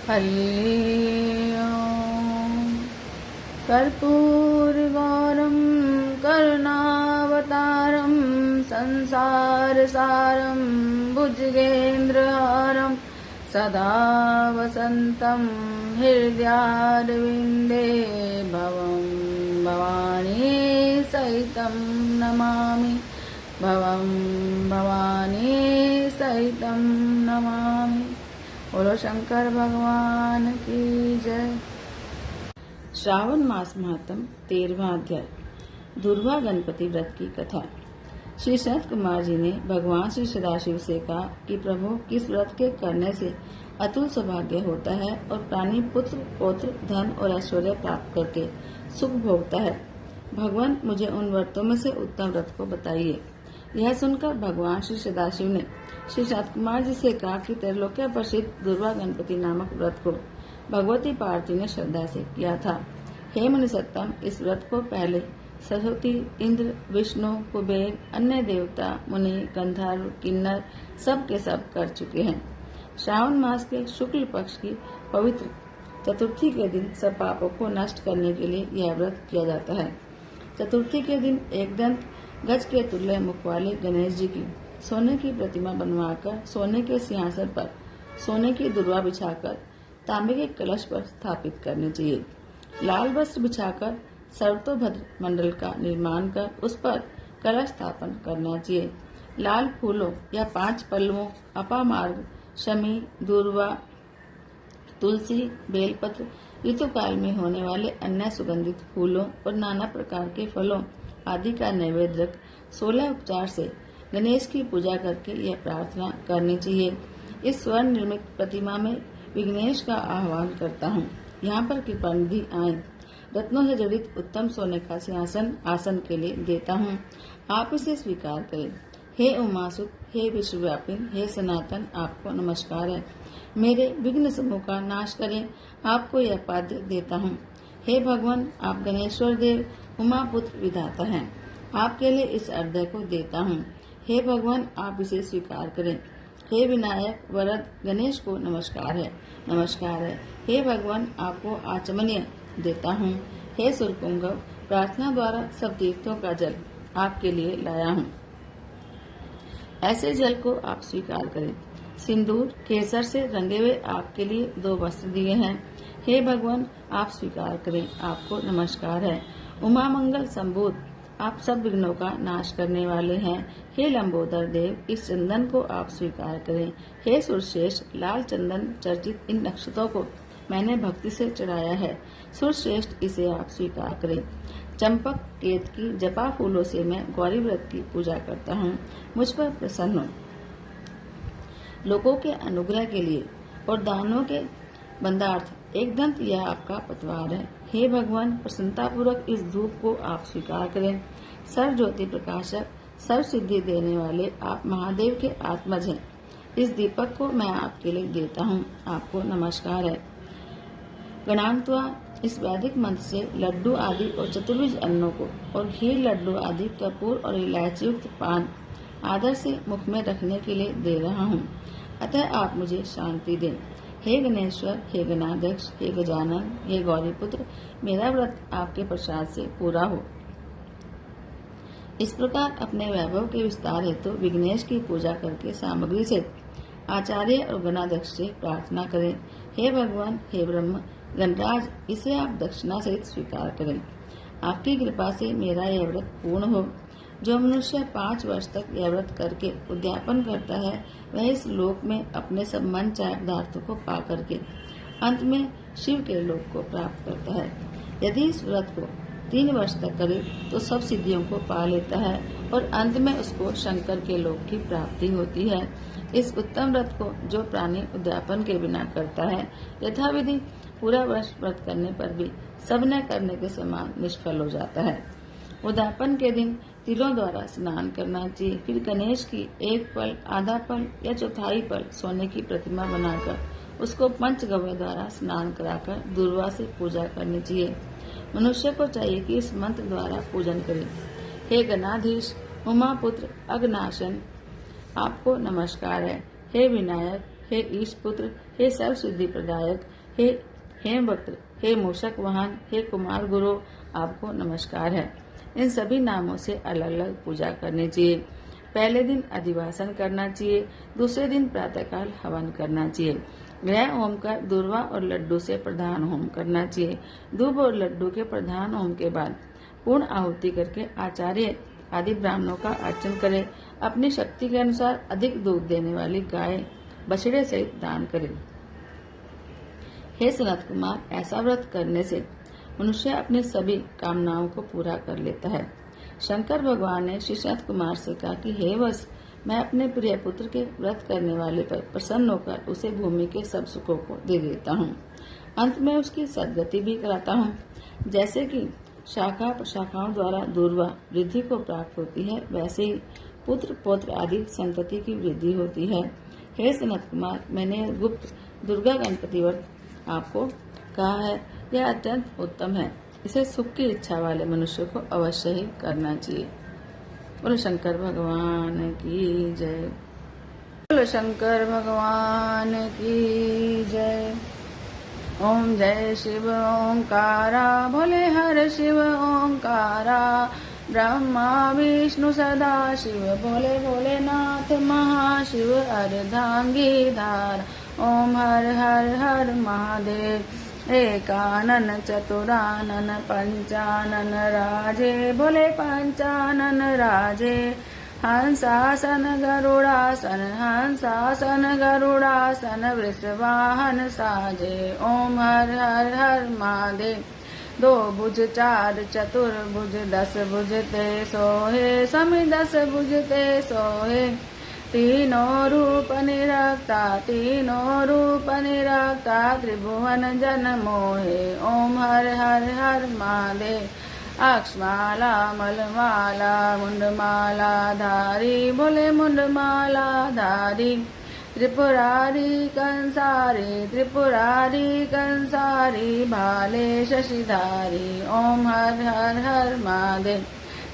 हरि ओम। कर्पूरगौरं करुणावतारं संसारसारं भुजगेन्द्रहारं सदा वसन्तं हृदयारविन्दे भवं भवानी सहितं नमामि। भवं भवानी सहितं नमामि। बोलो शंकर भगवान की जय। श्रावण मास महात्म 13वां अध्याय। दुर्वा गणपति व्रत की कथा। श्री सनत कुमार जी ने भगवान श्री सदाशिव से कहा कि प्रभु, किस व्रत के करने से अतुल सौभाग्य होता है और प्राणी पुत्र पौत्र धन और ऐश्वर्य प्राप्त करके सुख भोगता है। भगवान, मुझे उन व्रतों में से उत्तम व्रत को बताइए। यह सुनकर भगवान श्री सदाशिव ने श्री सनत कुमार जी से कहा कि त्रैलोक्य प्रसिद्ध दुर्वा गणपति नामक व्रत को भगवती पार्वती ने श्रद्धा से किया था। हे मुनिसत्तम, इस व्रत को पहले सरस्वती, इंद्र, विष्णु, कुबेर, अन्य देवता, मुनि, गंधर्व, किन्नर सब के सब कर चुके हैं। श्रावण मास के शुक्ल पक्ष की पवित्र चतुर्थी के दिन सब पापों को नष्ट करने के लिए यह व्रत किया जाता है। चतुर्थी के दिन एक दंत गज के तुल्य मुख वाले गणेश जी की सोने की प्रतिमा बनवाकर सोने के सिंहासन पर सोने की दुर्वा बिछाकर तांबे के कलश पर स्थापित करनी चाहिए। लाल वस्त्र बिछाकर सर्वतोभद्र मंडल का निर्माण कर उस पर कलश स्थापन करना चाहिए। लाल फूलों या 5 पल्लवों, अपामार्ग, शमी, दूर्वा, तुलसी, बेलपत्र, ऋतुकाल में होने वाले अन्य सुगंधित फूलों और नाना प्रकार के फलों आदि का नैवेद्य रख 16 उपचार से गणेश की पूजा करके यह प्रार्थना करनी चाहिए। इस स्वर्ण निर्मित प्रतिमा में विघ्नेश का आह्वान करता हूँ, यहाँ पर कृपानिधि आए। रत्नों से जड़ित उत्तम सोने का सिंहासन आसन के लिए देता हूँ, आप इसे स्वीकार करें। हे उमासुत, हे विश्वव्यापिन, हे सनातन, आपको नमस्कार है। मेरे विघ्न समूह का नाश करें, आपको यह पाद्य देता हूँ। हे भगवान, आप गणेश्वर देव, उमापुत्र विधाता हैं, आपके लिए इस अर्घ्य को देता हूँ। हे भगवान, आप इसे स्वीकार करें। हे विनायक वरद गणेश को नमस्कार है, नमस्कार है। हे भगवान, आपको आचमनीय देता हूँ। हे सुरपुंगव, प्रार्थना द्वारा सब तीर्थों का जल आपके लिए लाया हूँ, ऐसे जल को आप स्वीकार करें। सिंदूर केसर से रंगे हुए आपके लिए 2 वस्त्र दिए हैं। हे भगवान, आप स्वीकार करें, आपको नमस्कार है। उमा मंगल संबोध, आप सब विघ्नों का नाश करने वाले हैं। हे लंबोदर देव, इस चंदन को आप स्वीकार करें। हे सुरश्रेष्ठ, लाल चंदन चर्चित इन नक्षत्रों को मैंने भक्ति से चढ़ाया है, सुरश्रेष्ठ इसे आप स्वीकार करें। चंपक, केतकी, जपा फूलों से मैं गौरी व्रत की पूजा करता हूँ, मुझ पर प्रसन्न हो। लोगों के अनुग्रह के लिए और दानों के बंदार्थ एक दंत यह आपका पतवार है। हे भगवान, प्रसन्नता पूर्वक इस धूप को आप स्वीकार करें। सर्व ज्योति प्रकाशक, सर्व सिद्धि देने वाले आप महादेव के आत्मज हैं। इस दीपक को मैं आपके लिए देता हूँ, आपको नमस्कार है। गणान्त्वा, इस वैदिक मंत्र से लड्डू आदि और चतुर्भुज अन्नों को और खीर, लड्डू आदि, कपूर और इलायची युक्त पान आदर से मुख में रखने के लिए दे रहा हूँ, अतः आप मुझे शांति दें। हे गणेश्वर, हे गणाध्यक्ष, हे गजानन, हे गौरीपुत्र, मेरा व्रत आपके प्रसाद से पूरा हो। इस प्रकार अपने वैभव के विस्तार हेतु विघ्नेश की पूजा करके सामग्री से आचार्य और गणाध्यक्ष से प्रार्थना करें। हे भगवान, हे ब्रह्म गणराज, इसे आप दक्षिणा सहित स्वीकार करें। आपकी कृपा से मेरा यह व्रत पूर्ण हो। जो मनुष्य 5 वर्ष तक यह व्रत करके उद्यापन करता है, वह इस लोक में अपने सब मन चाहे पदार्थों को पा करके अंत में शिव के लोक को प्राप्त करता है। यदि इस व्रत को 3 वर्ष तक करे तो सब सिद्धियों को पा लेता है और अंत में उसको शंकर के लोक की प्राप्ति होती है। इस उत्तम व्रत को जो प्राणी उद्यापन के बिना करता है, यथाविधि पूरा वर्ष व्रत करने पर भी सब न करने के समान निष्फल हो जाता है। उद्यापन के दिन तिलों द्वारा स्नान करना चाहिए। फिर गणेश की 1 पल, आधा पल या चौथाई पल सोने की प्रतिमा बनाकर उसको पंचगव्य द्वारा स्नान कराकर दूर्वा से पूजा करनी चाहिए। मनुष्य को चाहिए कि इस मंत्र द्वारा पूजन करे। हे गणाधीश, उमापुत्र, अघनाशन, आपको नमस्कार है। हे विनायक, हे ईश पुत्र, हे सर्व सिद्धि प्रदायक, हे हेमवक्त्र, हे मूषक वाहन, हे कुमार गुरु, आपको नमस्कार है। इन सभी नामों से अलग अलग पूजा करनी चाहिए। पहले दिन अधिवासन करना चाहिए, दूसरे दिन प्रातःकाल हवन करना चाहिए। ग्रह होम का दूर्वा और लड्डू से प्रधान होम करना चाहिए। दूब और लड्डू के प्रधान होम के बाद पूर्ण आहुति करके आचार्य आदि ब्राह्मणों का अर्चन करें। अपनी शक्ति के अनुसार अधिक दूध देने वाली गाय बछड़े सहित दान करें। हे सनत कुमार, ऐसा व्रत करने से मनुष्य अपनी सभी कामनाओं को पूरा कर लेता है। शंकर भगवान ने श्री सनत कुमार से कहा कि हे वत्स, मैं अपने प्रिय पुत्र के व्रत करने वाले पर प्रसन्न होकर उसे भूमि के सब सुखों को दे देता हूँ। अंत में उसकी सदगति भी कराता हूँ। जैसे कि शाखा प्रशाखाओं द्वारा दूर्वा वृद्धि को प्राप्त होती है, वैसे ही पुत्र पौत्र आदि संतति की वृद्धि होती है। हे सनत कुमार, मैंने गुप्त दुर्गा गणपति व्रत आपको कहा है, यह अत्यंत उत्तम है। इसे सुख की इच्छा वाले मनुष्य को अवश्य ही करना चाहिए। बोलो शंकर भगवान की जय। बोलो शंकर भगवान की जय। ओम जय शिव ओंकारा, भोले हर शिव ओंकारा। ब्रह्मा विष्णु सदा शिव, भोले भोलेनाथ महाशिव। अर्धांगी धार, ओम हर हर हर महादेव। एकानन चतुरानन पंचानन राजे, भोले पंचानन राजे। हंसासन गरुड़ासन, हंसासन गरुड़ासन। वृषवाहन साजे, ओम हर हर हर महादेव। दो भुज चार चतुर्भुज, 10 भुज ते सोहे। समी 10 भुज ते सोहे। तीनों रूप निरक्ता, तीनों रूप निरक्ता। त्रिभुवन जन मोहे, ओम हर हर हर महादेव। अक्षमाला मलमाला, मुंडमाला धारी, भोले मुंडमाला धारी। त्रिपुरारी कंसारी, त्रिपुरारी कंसारी। भाले शशिधारी, ओम हर हर हर महादेव।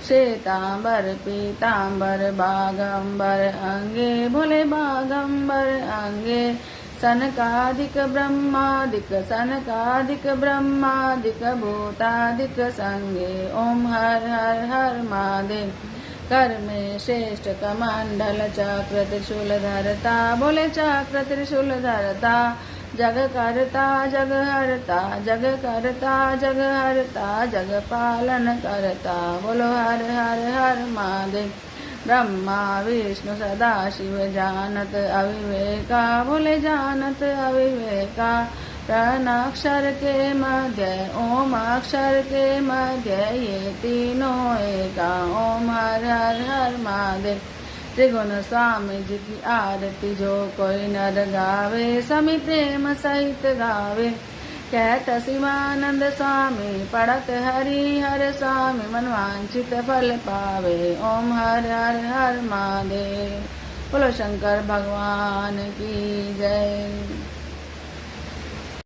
श्वेतांबर पीतांबर बागंबर अंगे, भोले बागंबर अंगे। सनकादिक ब्रह्मादिक, सनकादिक ब्रह्मादिक। भूतादिक संगे, ओम हर हर हर महादेव। कर में श्रेष्ठ कमंडल चक्र त्रिशूल धरता, भोले चक्र त्रिशूल धरता। जग करता जग हरता, जग करता जग हरता। जग पालन करता, बोलो हर हर हर महादेव। ब्रह्मा विष्णु सदा शिव, जानत अविवेका, भोले जानत अविवेका। प्रणक्षर के मध्य, ओम अक्षर के मध्य। ये तीनों एका, ओम हर हर हर महादेव। त्रिगुण स्वामी जी की आरती जो कोई नर गावे, समी प्रेम सहित गावे। कहत शिवानंद स्वामी, पढ़त हरि हर स्वामी। मनवांछित फल पावे, ओम हर हर हर महादेव। बोलो शंकर भगवान की जय।